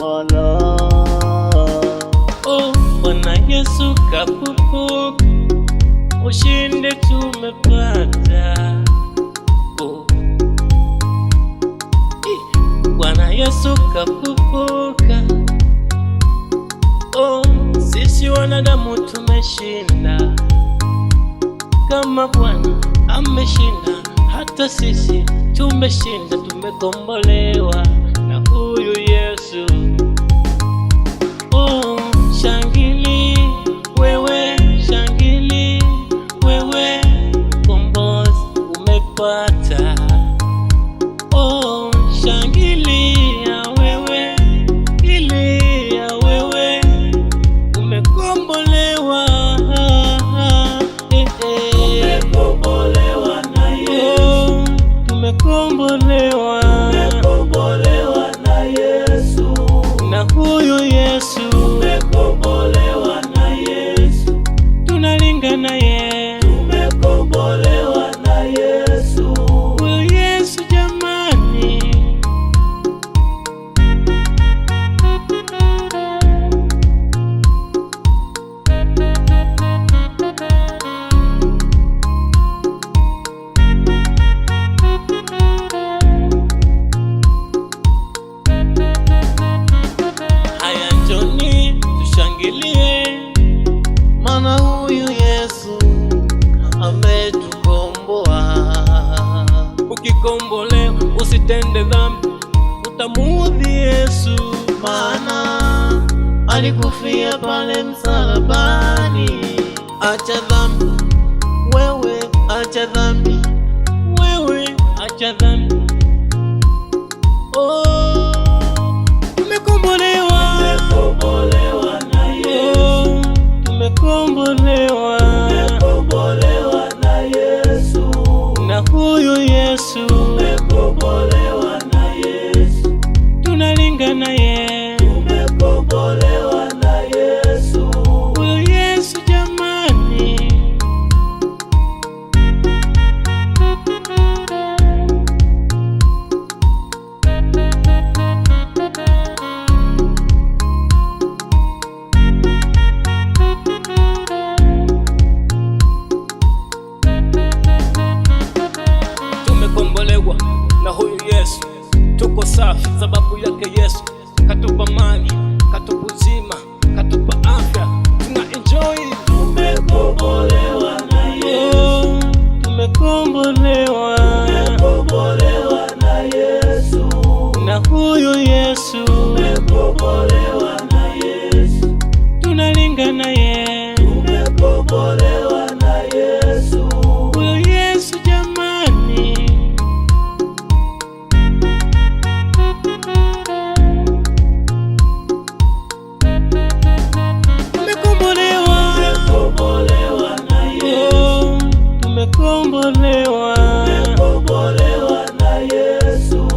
Bwana. Oh, Bwana Yesu kafufuka, ushindi tumepata. Oh, Bwana Yesu kafufuka. Oh, sisi wanadamu tumeshinda. Kama Bwana ameshinda, hata sisi tumeshinda, tumekombolewa na huyu Yesu. Oh, shangili wewe, shangili wewe, kombozi umepata. Oh, shangilia wewe, ilia wewe, umekombolewa. Tumekombolewa na Yesu. Tumekombolewa na Yesu. Na huyu Yesu. Tumekombolewa na Yesu. Tunalingana ye. Tumekombolewa na Yesu. Huyu Yesu jamani. Haya njoni tushangilie, maana huyu Yesu ametukomboa. Ukikombolewa usitende dhambi, utamuudhi Yesu, maana alikufia pale msalabani. Acha dhambi wewe, acha dhambi wewe, acha dhambi. Oh, tumekombolewa. Tumekombolewa na Yesu. Oh, tumekombolewa. Tumekombolewa na Yesu. Na huyu Yesu. Tumekombolewa na Yesu. Tunalingana ye. Tumekombolewa na Yesu. Huyu Yesu jamani. Tumekombolewa na huyu Yesu, tuko safi sababu yake Yesu. Katupa mali, katupa uzima, katupa afya, tuna enjoy. Tumekombolewa na Yesu. Oh, tumekombolewa. Tumekombolewa na Yesu. Na huyu Yesu. Tumekombolewa na Yesu. Tunalingana ye. Tumekombolewa na Yesu. Huyu Yesu jamani. Tumekombolewa. Tumekombolewa na Yesu. Oh, tumekombolewa. Tumekombolewa na Yesu.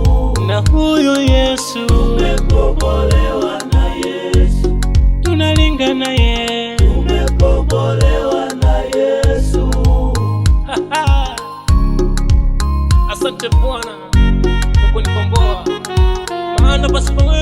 Na huyu Yesu. Tumekombolewa na Yesu. Tunalingana ye. Tumekombolewa na Yesu. Asante Bwana kwa kunikomboa, maana pasipo